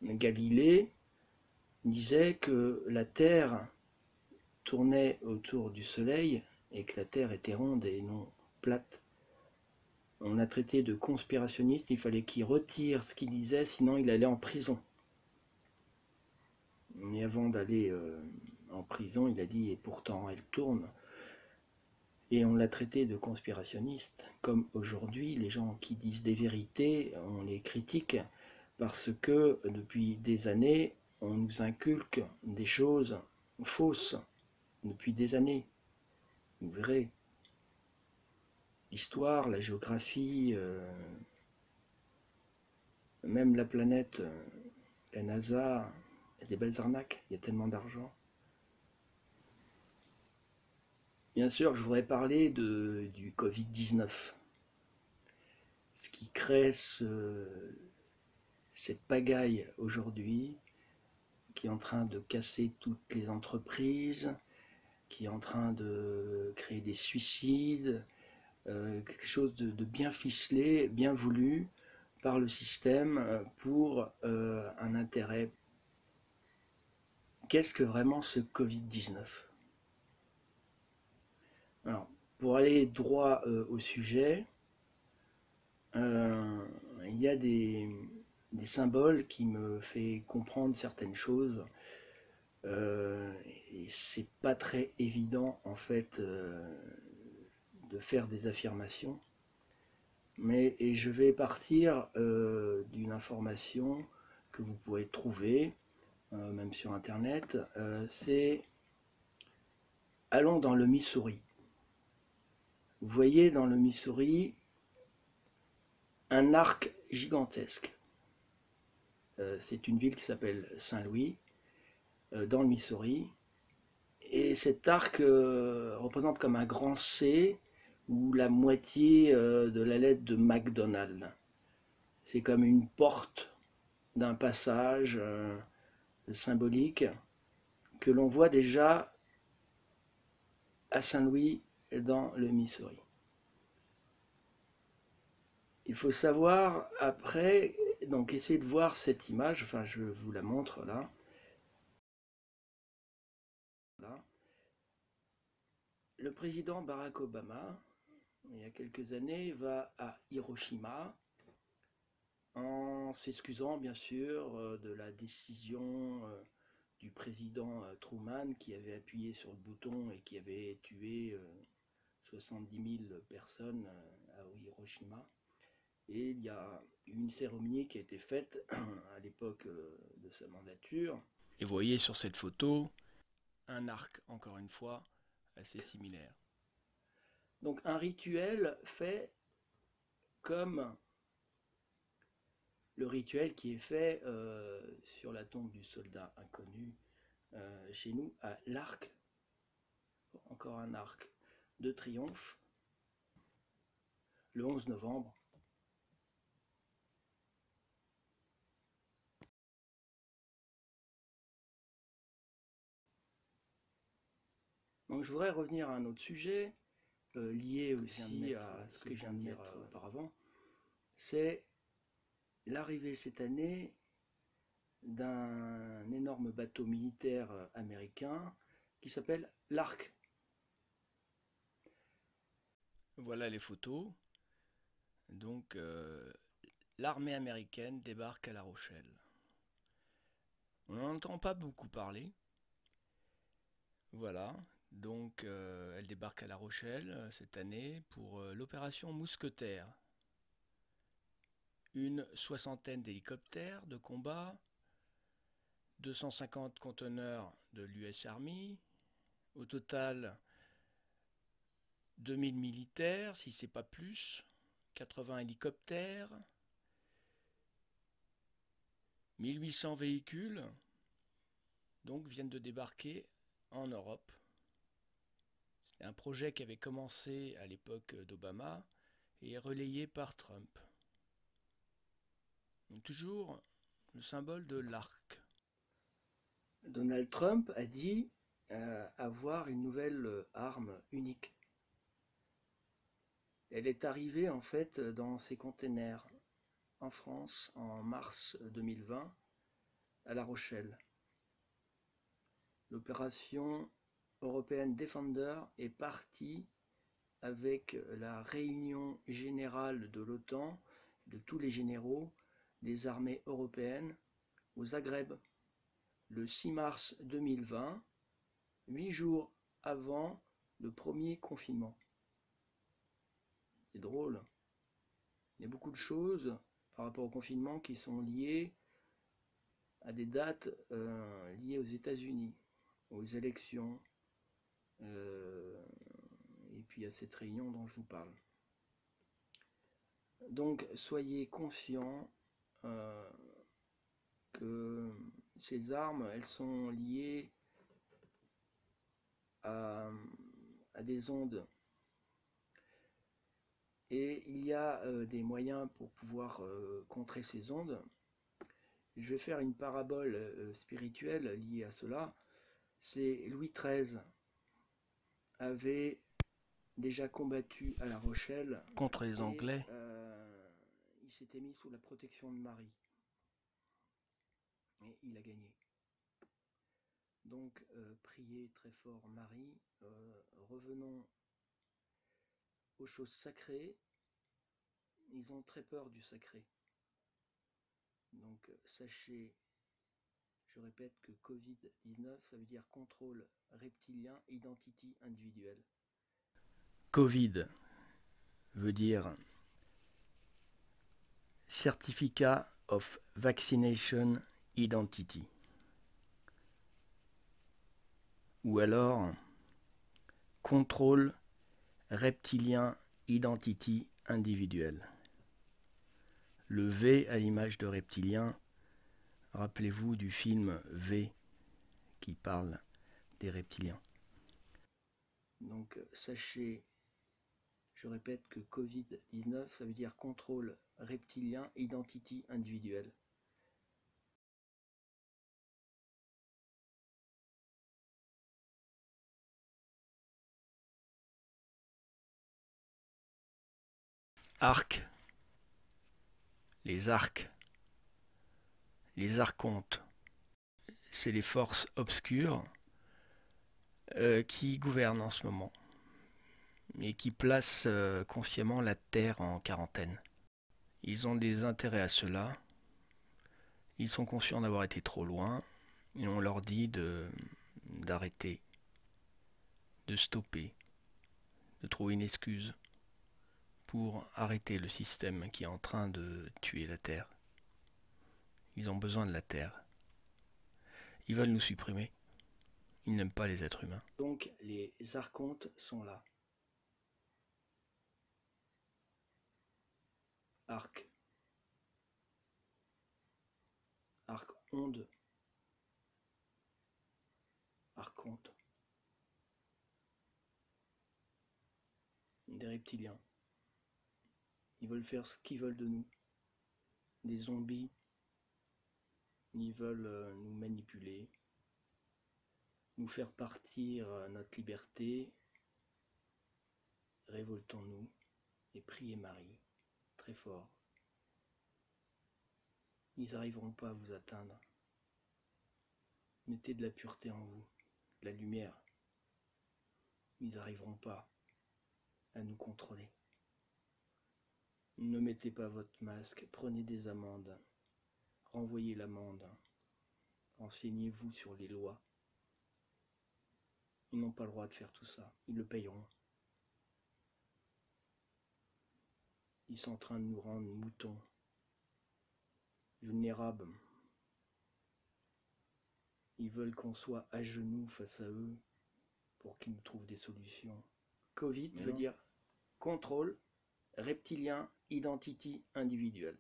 Galilée disait que la Terre tournait autour du Soleil et que la Terre était ronde et non plate. On l'a traité de conspirationniste, il fallait qu'il retire ce qu'il disait, sinon il allait en prison. Mais avant d'aller en prison, il a dit et pourtant elle tourne. Et on l'a traité de conspirationniste, comme aujourd'hui, les gens qui disent des vérités, on les critique parce que depuis des années, on nous inculque des choses fausses depuis des années. Vous verrez, l'histoire, la géographie, même la planète, la NASA, il y a des belles arnaques, il y a tellement d'argent. Bien sûr, je voudrais parler du Covid-19, ce qui crée cette pagaille aujourd'hui, qui est en train de casser toutes les entreprises, qui est en train de créer des suicides, quelque chose de bien ficelé, bien voulu par le système pour un intérêt. Qu'est-ce que vraiment ce Covid-19? Alors, pour aller droit au sujet, il y a des symboles qui me font comprendre certaines choses. Euh, et c'est pas très évident en fait de faire des affirmations. Mais et je vais partir d'une information que vous pouvez trouver, même sur internet. C'est allons dans le Missouri. Vous voyez dans le Missouri un arc gigantesque. C'est une ville qui s'appelle Saint-Louis, dans le Missouri. Et cet arc représente comme un grand C ou la moitié de la lettre de McDonald's. C'est comme une porte d'un passage symbolique que l'on voit déjà à Saint-Louis dans le Missouri. Il faut savoir après, donc essayer de voir cette image, enfin je vous la montre là. Là. Le président Barack Obama, il y a quelques années, va à Hiroshima en s'excusant bien sûr de la décision du président Truman qui avait appuyé sur le bouton et qui avait tué 70 000 personnes à Hiroshima. Et il y a une cérémonie qui a été faite à l'époque de sa mandature. Et vous voyez sur cette photo un arc, encore une fois, assez similaire. Donc un rituel fait comme le rituel qui est fait sur la tombe du soldat inconnu chez nous à l'arc, encore un arc de triomphe, le 11 novembre. Donc je voudrais revenir à un autre sujet, lié aussi à ce que je viens de dire auparavant, c'est l'arrivée cette année d'un énorme bateau militaire américain qui s'appelle l'Ark. Voilà les photos. Donc l'armée américaine débarque à La Rochelle. On n'en entend pas beaucoup parler. Voilà. Donc elle débarque à La Rochelle cette année pour l'opération Mousquetaire. Une soixantaine d'hélicoptères de combat, 250 conteneurs de l'US Army, au total 2000 militaires, si c'est pas plus, 80 hélicoptères, 1800 véhicules, donc viennent de débarquer en Europe. C'est un projet qui avait commencé à l'époque d'Obama et est relayé par Trump. Donc toujours le symbole de l'arc. Donald Trump a dit avoir une nouvelle arme unique. Elle est arrivée en fait dans ses containers en France en mars 2020 à La Rochelle. L'opération européenne Defender est partie avec la réunion générale de l'OTAN, de tous les généraux des armées européennes au Zagreb, le 6 mars 2020, 8 jours avant le premier confinement. C'est drôle. Il y a beaucoup de choses par rapport au confinement qui sont liées à des dates liées aux États-Unis, aux élections, et puis à cette réunion dont je vous parle. Donc soyez conscients que ces armes, elles sont liées à des ondes. Et il y a des moyens pour pouvoir contrer ces ondes. Je vais faire une parabole spirituelle liée à cela. C'est Louis XIII avait déjà combattu à La Rochelle contre les Anglais. Il s'était mis sous la protection de Marie. Et il a gagné. Donc priez très fort Marie. Revenons aux choses sacrées. Ils ont très peur du sacré. Donc sachez, je répète, que Covid-19, ça veut dire contrôle reptilien, identity individuelle. Covid veut dire Certificate of Vaccination Identity. Ou alors contrôle reptilien identity individuelle. Le V à l'image de reptilien, rappelez-vous du film V qui parle des reptiliens. Donc sachez, je répète, que Covid-19, ça veut dire contrôle reptilien identity individuelle. Arc, les arcs, les archontes, c'est les forces obscures qui gouvernent en ce moment et qui placent consciemment la Terre en quarantaine. Ils ont des intérêts à cela, ils sont conscients d'avoir été trop loin et on leur dit d'arrêter, de stopper, de trouver une excuse pour arrêter le système qui est en train de tuer la Terre. Ils ont besoin de la Terre. Ils veulent nous supprimer. Ils n'aiment pas les êtres humains. Donc les archontes sont là. Arc. Arc-onde. Archonte. Des reptiliens. Ils veulent faire ce qu'ils veulent de nous. Des zombies. Ils veulent nous manipuler. Nous faire partir notre liberté. Révoltons-nous et priez Marie très fort. Ils n'arriveront pas à vous atteindre. Mettez de la pureté en vous, de la lumière. Ils n'arriveront pas à nous contrôler. Ne mettez pas votre masque, prenez des amendes, renvoyez l'amende, renseignez-vous sur les lois. Ils n'ont pas le droit de faire tout ça, ils le payeront. Ils sont en train de nous rendre moutons, vulnérables. Ils veulent qu'on soit à genoux face à eux pour qu'ils nous trouvent des solutions. Covid veut dire contrôle reptilien identity individuelle.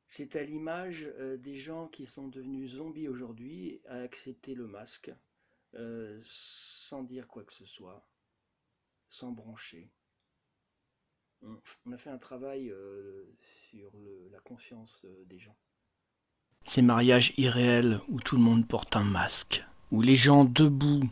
C'est à l'image des gens qui sont devenus zombies aujourd'hui à accepter le masque sans dire quoi que ce soit, sans broncher. On a fait un travail sur la conscience des gens. Ces mariages irréels où tout le monde porte un masque, où les gens debout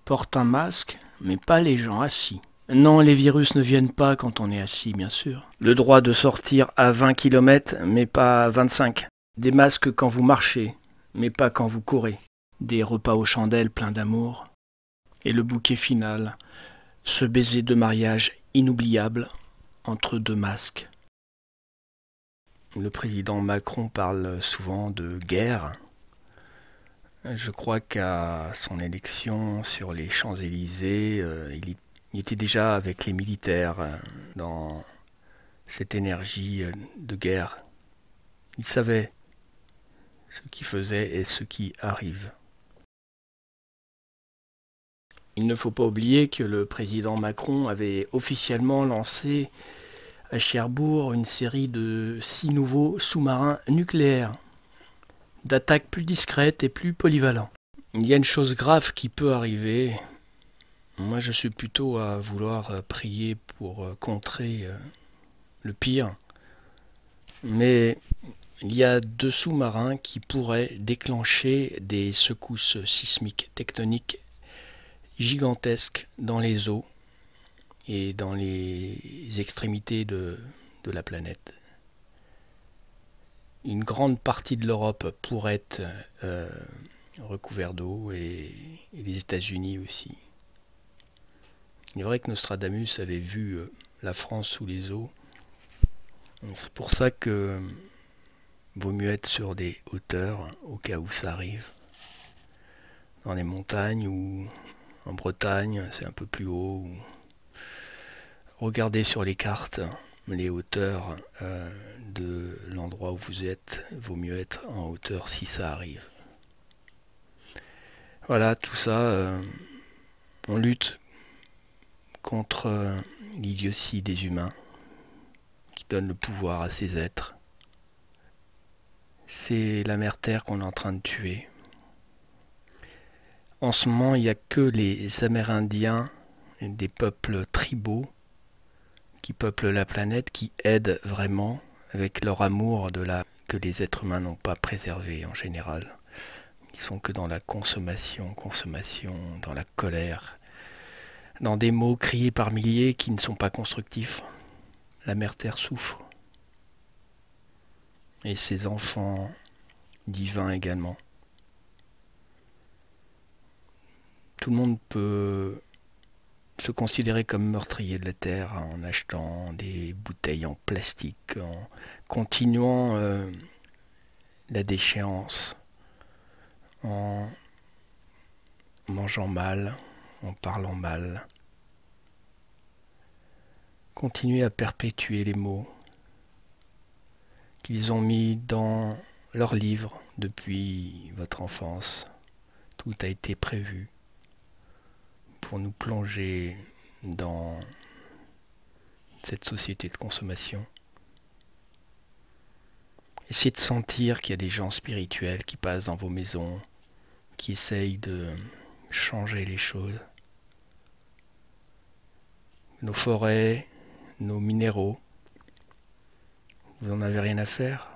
portent un masque, mais pas les gens assis. Non, les virus ne viennent pas quand on est assis, bien sûr. Le droit de sortir à 20 km, mais pas à 25. Des masques quand vous marchez, mais pas quand vous courez. Des repas aux chandelles pleins d'amour. Et le bouquet final, ce baiser de mariage inoubliable entre deux masques. Le président Macron parle souvent de guerre. Je crois qu'à son élection sur les Champs-Élysées, il était déjà avec les militaires dans cette énergie de guerre. Il savait ce qui faisait et ce qui arrive. Il ne faut pas oublier que le président Macron avait officiellement lancé à Cherbourg une série de 6 nouveaux sous-marins nucléaires, d'attaque plus discrète et plus polyvalents. Il y a une chose grave qui peut arriver. Moi, je suis plutôt à vouloir prier pour contrer le pire. Mais il y a 2 sous-marins qui pourraient déclencher des secousses sismiques tectoniques gigantesques dans les eaux et dans les extrémités de la planète. Une grande partie de l'Europe pourrait être recouverte d'eau et les États-Unis aussi. Il est vrai que Nostradamus avait vu la France sous les eaux. C'est pour ça que vaut mieux être sur des hauteurs au cas où ça arrive. Dans les montagnes ou en Bretagne, c'est un peu plus haut. Regardez sur les cartes les hauteurs de l'endroit où vous êtes. Vaut mieux être en hauteur si ça arrive. Voilà, tout ça, on lutte contre l'idiotie des humains qui donne le pouvoir à ces êtres. C'est la mère Terre qu'on est en train de tuer. En ce moment, il n'y a que les Amérindiens et des peuples tribaux qui peuplent la planète qui aident vraiment avec leur amour que les êtres humains n'ont pas préservé en général. Ils sont que dans la consommation, dans la colère, dans des mots criés par milliers qui ne sont pas constructifs. La mère Terre souffre. Et ses enfants divins également. Tout le monde peut se considérer comme meurtrier de la Terre en achetant des bouteilles en plastique, en continuant la déchéance, en mangeant mal, en parlant mal. Continuez à perpétuer les mots qu'ils ont mis dans leurs livres depuis votre enfance. Tout a été prévu pour nous plonger dans cette société de consommation. Essayez de sentir qu'il y a des gens spirituels qui passent dans vos maisons, qui essayent de changer les choses. Nos forêts, nos minéraux, vous n'en avez rien à faire.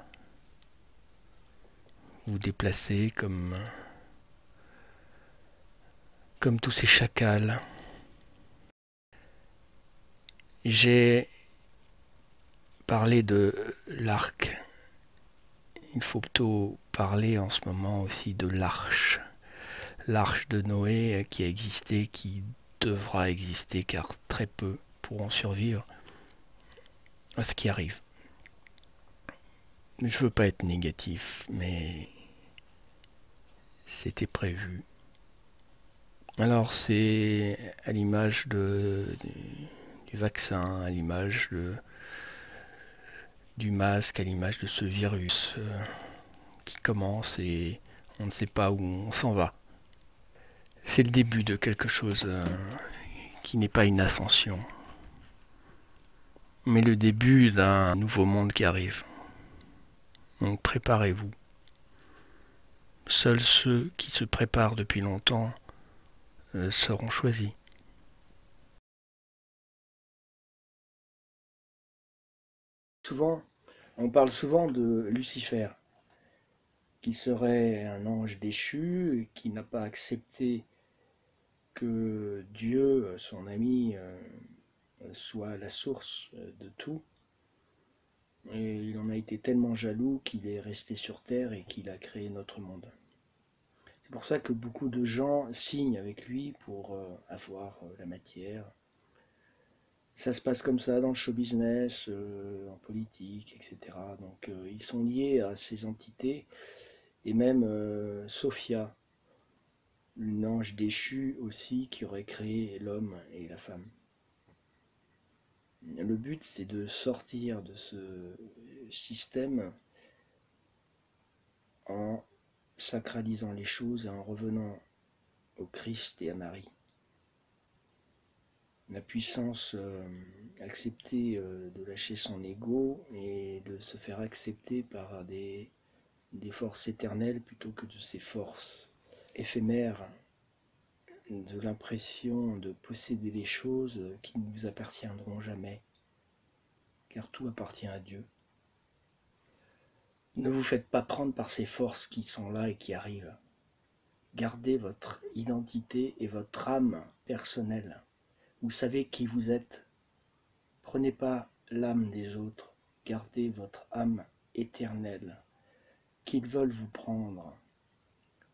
Vous vous déplacez comme tous ces chacals. J'ai parlé de l'arc. Il faut plutôt parler en ce moment aussi de l'arche. L'arche de Noé qui a existé, qui devra exister, car très peu pourront survivre à ce qui arrive. Je veux pas être négatif, mais c'était prévu. Alors c'est à l'image du vaccin, à l'image du masque, à l'image de ce virus qui commence et on ne sait pas où on s'en va. C'est le début de quelque chose qui n'est pas une ascension, mais le début d'un nouveau monde qui arrive. Donc préparez-vous. Seuls ceux qui se préparent depuis longtemps seront choisis. On parle souvent de Lucifer, qui serait un ange déchu, qui n'a pas accepté que Dieu, son ami, soit la source de tout. Et il en a été tellement jaloux qu'il est resté sur Terre et qu'il a créé notre monde. C'est pour ça que beaucoup de gens signent avec lui pour avoir la matière. Ça se passe comme ça dans le show business, en politique, etc. Donc ils sont liés à ces entités. Et même Sophia, une ange déchue aussi, qui aurait créé l'homme et la femme. Le but, c'est de sortir de ce système en sacralisant les choses et en revenant au Christ et à Marie. La puissance, accepter de lâcher son ego et de se faire accepter par des forces éternelles plutôt que de ces forces éphémères, de l'impression de posséder des choses qui ne vous appartiendront jamais, car tout appartient à Dieu. Ne vous faites pas prendre par ces forces qui sont là et qui arrivent. Gardez votre identité et votre âme personnelle. Vous savez qui vous êtes. Prenez pas l'âme des autres, gardez votre âme éternelle. Qu'ils veulent vous prendre,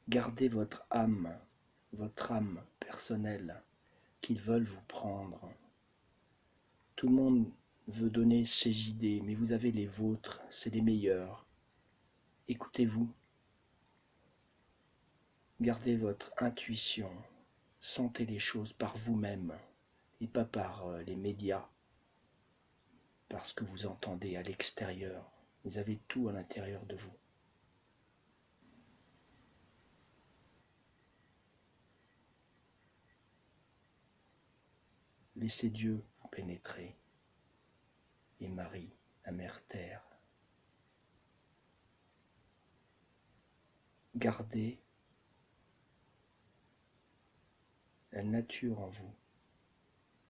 gardez votre âme personnelle, qu'ils veulent vous prendre. Tout le monde veut donner ses idées, mais vous avez les vôtres, c'est les meilleures. Écoutez-vous, gardez votre intuition, sentez les choses par vous-même et pas par les médias, parce que vous entendez à l'extérieur. Vous avez tout à l'intérieur de vous. Laissez Dieu vous pénétrer et Marie, la Mère Terre. Gardez la nature en vous.